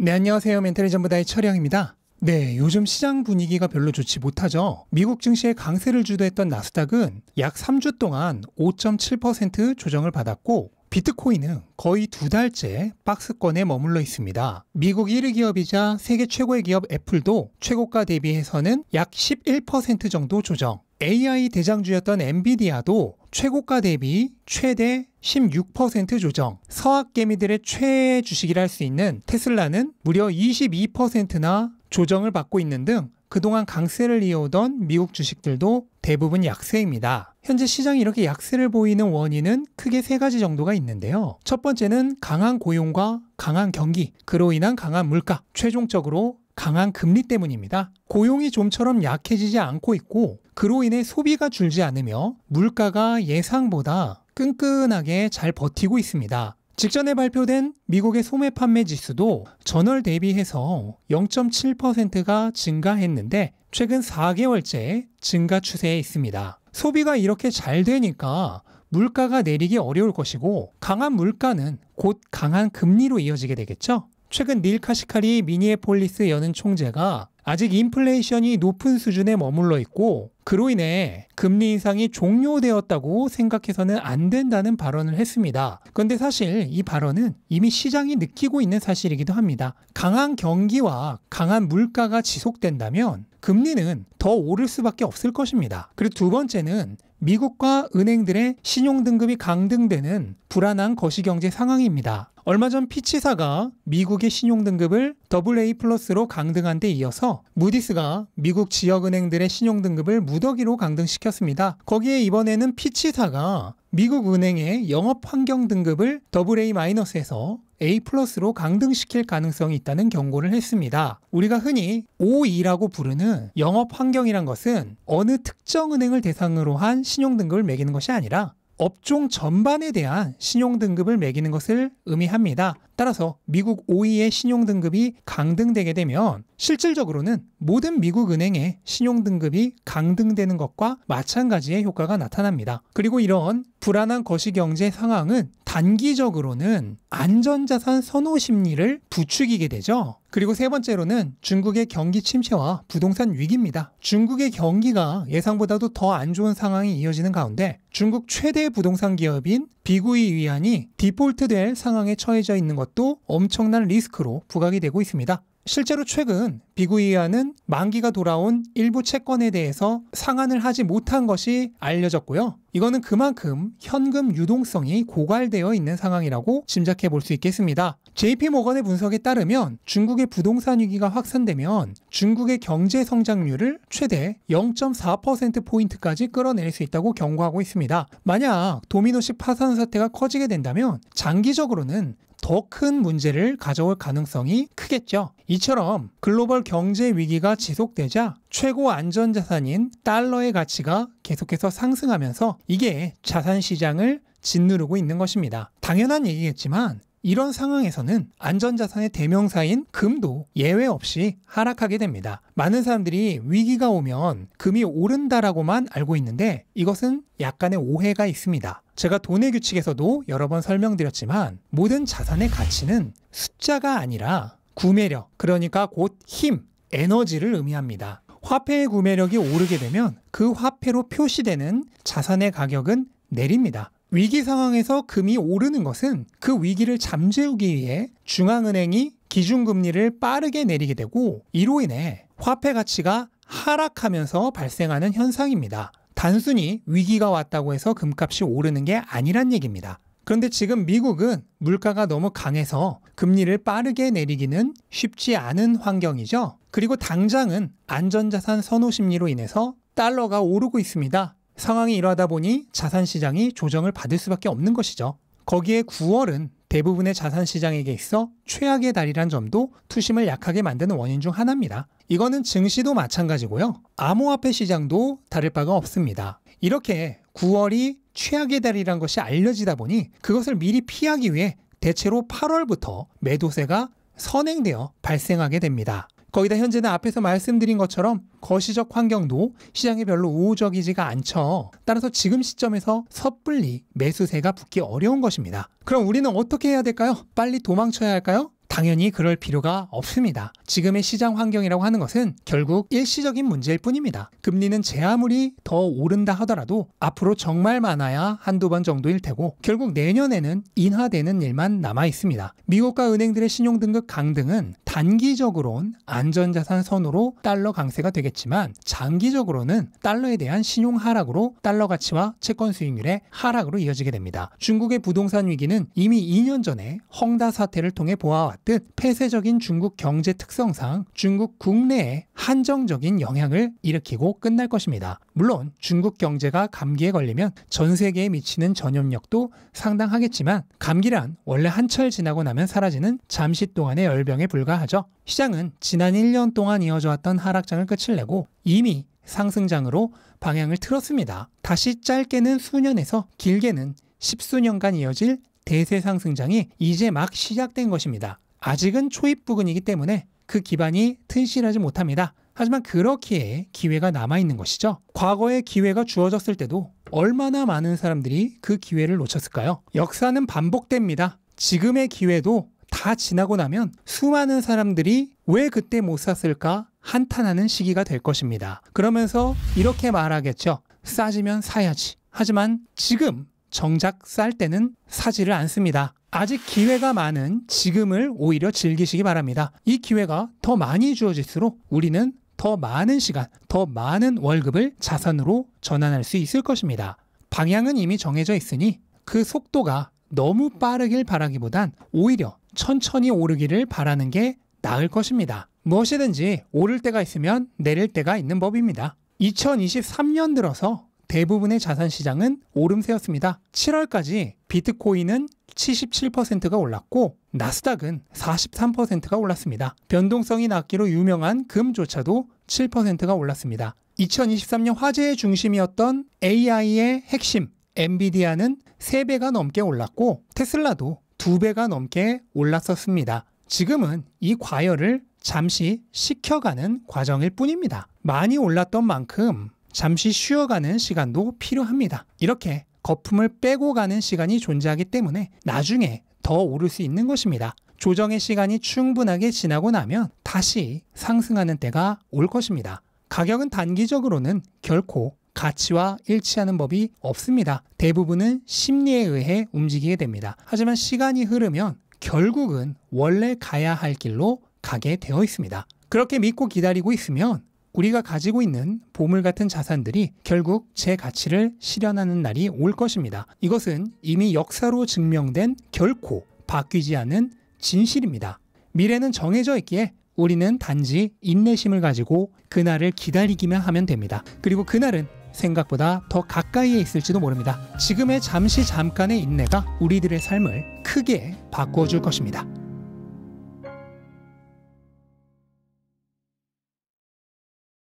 네, 안녕하세요. 멘탈의 전부다의 철영입니다. 네, 요즘 시장 분위기가 별로 좋지 못하죠. 미국 증시의 강세를 주도했던 나스닥은 약 3주 동안 5.7% 조정을 받았고 비트코인은 거의 2달째 박스권에 머물러 있습니다. 미국 1위 기업이자 세계 최고의 기업 애플도 최고가 대비해서는 약 11% 정도 조정. AI 대장주였던 엔비디아도 최고가 대비 최대 16% 조정. 서학개미들의 최애 주식이라 할 수 있는 테슬라는 무려 22%나 조정을 받고 있는 등 그동안 강세를 이어오던 미국 주식들도 대부분 약세입니다. 현재 시장이 이렇게 약세를 보이는 원인은 크게 3가지 정도가 있는데요. 첫 번째는 강한 고용과 강한 경기, 그로 인한 강한 물가, 최종적으로 강한 금리 때문입니다. 고용이 좀처럼 약해지지 않고 있고 그로 인해 소비가 줄지 않으며 물가가 예상보다 끈끈하게 잘 버티고 있습니다. 직전에 발표된 미국의 소매 판매 지수도 전월 대비해서 0.7%가 증가했는데 최근 4개월째 증가 추세에 있습니다. 소비가 이렇게 잘 되니까 물가가 내리기 어려울 것이고 강한 물가는 곧 강한 금리로 이어지게 되겠죠. 최근 닐 카시카리 미니애폴리스 연은 총재가 아직 인플레이션이 높은 수준에 머물러 있고 그로 인해 금리 인상이 종료되었다고 생각해서는 안 된다는 발언을 했습니다. 그런데 사실 이 발언은 이미 시장이 느끼고 있는 사실이기도 합니다. 강한 경기와 강한 물가가 지속된다면 금리는 더 오를 수밖에 없을 것입니다. 그리고 두 번째는 미국과 은행들의 신용등급이 강등되는 불안한 거시경제 상황입니다. 얼마 전 피치사가 미국의 신용등급을 AA+로 강등한 데 이어서 무디스가 미국 지역은행들의 신용등급을 무더기로 강등시켰습니다. 거기에 이번에는 피치사가 미국 은행의 영업환경등급을 AA-에서 A+로 강등시킬 가능성이 있다는 경고를 했습니다. 우리가 흔히 O2라고 부르는 영업환경이란 것은 어느 특정 은행을 대상으로 한 신용등급을 매기는 것이 아니라 업종 전반에 대한 신용등급을 매기는 것을 의미합니다. 따라서 미국 5위의 신용등급이 강등되게 되면 실질적으로는 모든 미국 은행의 신용등급이 강등되는 것과 마찬가지의 효과가 나타납니다. 그리고 이런 불안한 거시경제 상황은 단기적으로는 안전자산 선호 심리를 부추기게 되죠. 그리고 세 번째로는 중국의 경기 침체와 부동산 위기입니다. 중국의 경기가 예상보다도 더 안 좋은 상황이 이어지는 가운데 중국 최대 부동산 기업인 비구이 위안이 디폴트될 상황에 처해져 있는 것도 엄청난 리스크로 부각이 되고 있습니다. 실제로 최근 비구이안은 만기가 돌아온 일부 채권에 대해서 상환을 하지 못한 것이 알려졌고요. 이거는 그만큼 현금 유동성이 고갈되어 있는 상황이라고 짐작해 볼 수 있겠습니다. JP모건의 분석에 따르면 중국의 부동산 위기가 확산되면 중국의 경제 성장률을 최대 0.4%포인트까지 끌어낼 수 있다고 경고하고 있습니다. 만약 도미노식 파산 사태가 커지게 된다면 장기적으로는 더 큰 문제를 가져올 가능성이 크겠죠. 이처럼 글로벌 경제 위기가 지속되자 최고 안전자산인 달러의 가치가 계속해서 상승하면서 이게 자산 시장을 짓누르고 있는 것입니다. 당연한 얘기겠지만 이런 상황에서는 안전자산의 대명사인 금도 예외 없이 하락하게 됩니다. 많은 사람들이 위기가 오면 금이 오른다라고만 알고 있는데 이것은 약간의 오해가 있습니다. 제가 돈의 규칙에서도 여러 번 설명드렸지만 모든 자산의 가치는 숫자가 아니라 구매력, 그러니까 곧 힘, 에너지를 의미합니다. 화폐의 구매력이 오르게 되면 그 화폐로 표시되는 자산의 가격은 내립니다. 위기 상황에서 금이 오르는 것은 그 위기를 잠재우기 위해 중앙은행이 기준금리를 빠르게 내리게 되고 이로 인해 화폐 가치가 하락하면서 발생하는 현상입니다. 단순히 위기가 왔다고 해서 금값이 오르는 게 아니란 얘기입니다. 그런데 지금 미국은 물가가 너무 강해서 금리를 빠르게 내리기는 쉽지 않은 환경이죠. 그리고 당장은 안전자산 선호 심리로 인해서 달러가 오르고 있습니다. 상황이 이러하다 보니 자산시장이 조정을 받을 수밖에 없는 것이죠. 거기에 9월은 대부분의 자산시장에게 있어 최악의 달이란 점도 투심을 약하게 만드는 원인 중 하나입니다. 이거는 증시도 마찬가지고요. 암호화폐 시장도 다를 바가 없습니다. 이렇게 9월이 최악의 달이란 것이 알려지다 보니 그것을 미리 피하기 위해 대체로 8월부터 매도세가 선행되어 발생하게 됩니다. 거기다 현재는 앞에서 말씀드린 것처럼 거시적 환경도 시장에 별로 우호적이지가 않죠. 따라서 지금 시점에서 섣불리 매수세가 붙기 어려운 것입니다. 그럼 우리는 어떻게 해야 될까요? 빨리 도망쳐야 할까요? 당연히 그럴 필요가 없습니다. 지금의 시장 환경이라고 하는 것은 결국 일시적인 문제일 뿐입니다. 금리는 제 아무리 더 오른다 하더라도 앞으로 정말 많아야 한두 번 정도일 테고 결국 내년에는 인하되는 일만 남아 있습니다. 미국과 은행들의 신용등급 강등은 단기적으론 안전자산 선호로 달러 강세가 되겠지만 장기적으로는 달러에 대한 신용 하락으로 달러 가치와 채권 수익률의 하락으로 이어지게 됩니다. 중국의 부동산 위기는 이미 2년 전에 헝다 사태를 통해 보아왔듯 폐쇄적인 중국 경제 특성상 중국 국내에 한정적인 영향을 일으키고 끝날 것입니다. 물론 중국 경제가 감기에 걸리면 전 세계에 미치는 전염력도 상당하겠지만 감기란 원래 한철 지나고 나면 사라지는 잠시 동안의 열병에 불과하죠. 시장은 지난 1년 동안 이어져 왔던 하락장을 끝을 내고 이미 상승장으로 방향을 틀었습니다. 다시 짧게는 수년에서 길게는 십수년간 이어질 대세 상승장이 이제 막 시작된 것입니다. 아직은 초입 부근이기 때문에 그 기반이 튼실하지 못합니다. 하지만 그렇기에 기회가 남아있는 것이죠. 과거에 기회가 주어졌을 때도 얼마나 많은 사람들이 그 기회를 놓쳤을까요? 역사는 반복됩니다. 지금의 기회도 다 지나고 나면 수많은 사람들이 왜 그때 못 샀을까 한탄하는 시기가 될 것입니다. 그러면서 이렇게 말하겠죠. 싸지면 사야지. 하지만 지금 정작 쌀 때는 사지를 않습니다. 아직 기회가 많은 지금을 오히려 즐기시기 바랍니다. 이 기회가 더 많이 주어질수록 우리는 더 많은 시간, 더 많은 월급을 자산으로 전환할 수 있을 것입니다. 방향은 이미 정해져 있으니 그 속도가 너무 빠르길 바라기보단 오히려 천천히 오르기를 바라는 게 나을 것입니다. 무엇이든지 오를 때가 있으면 내릴 때가 있는 법입니다. 2023년 들어서 대부분의 자산시장은 오름세였습니다. 7월까지 비트코인은 77%가 올랐고 나스닥은 43%가 올랐습니다. 변동성이 낮기로 유명한 금조차도 7%가 올랐습니다. 2023년 화제의 중심이었던 AI의 핵심 엔비디아는 3배가 넘게 올랐고 테슬라도 2배가 넘게 올랐었습니다. 지금은 이 과열을 잠시 식혀가는 과정일 뿐입니다. 많이 올랐던 만큼 잠시 쉬어가는 시간도 필요합니다. 이렇게 거품을 빼고 가는 시간이 존재하기 때문에 나중에 더 오를 수 있는 것입니다. 조정의 시간이 충분하게 지나고 나면 다시 상승하는 때가 올 것입니다. 가격은 단기적으로는 결코 가치와 일치하는 법이 없습니다. 대부분은 심리에 의해 움직이게 됩니다. 하지만 시간이 흐르면 결국은 원래 가야 할 길로 가게 되어 있습니다. 그렇게 믿고 기다리고 있으면 우리가 가지고 있는 보물 같은 자산들이 결국 제 가치를 실현하는 날이 올 것입니다. 이것은 이미 역사로 증명된 결코 바뀌지 않는 진실입니다. 미래는 정해져 있기에 우리는 단지 인내심을 가지고 그날을 기다리기만 하면 됩니다. 그리고 그날은 생각보다 더 가까이에 있을지도 모릅니다. 지금의 잠깐의 인내가 우리들의 삶을 크게 바꿔줄 것입니다.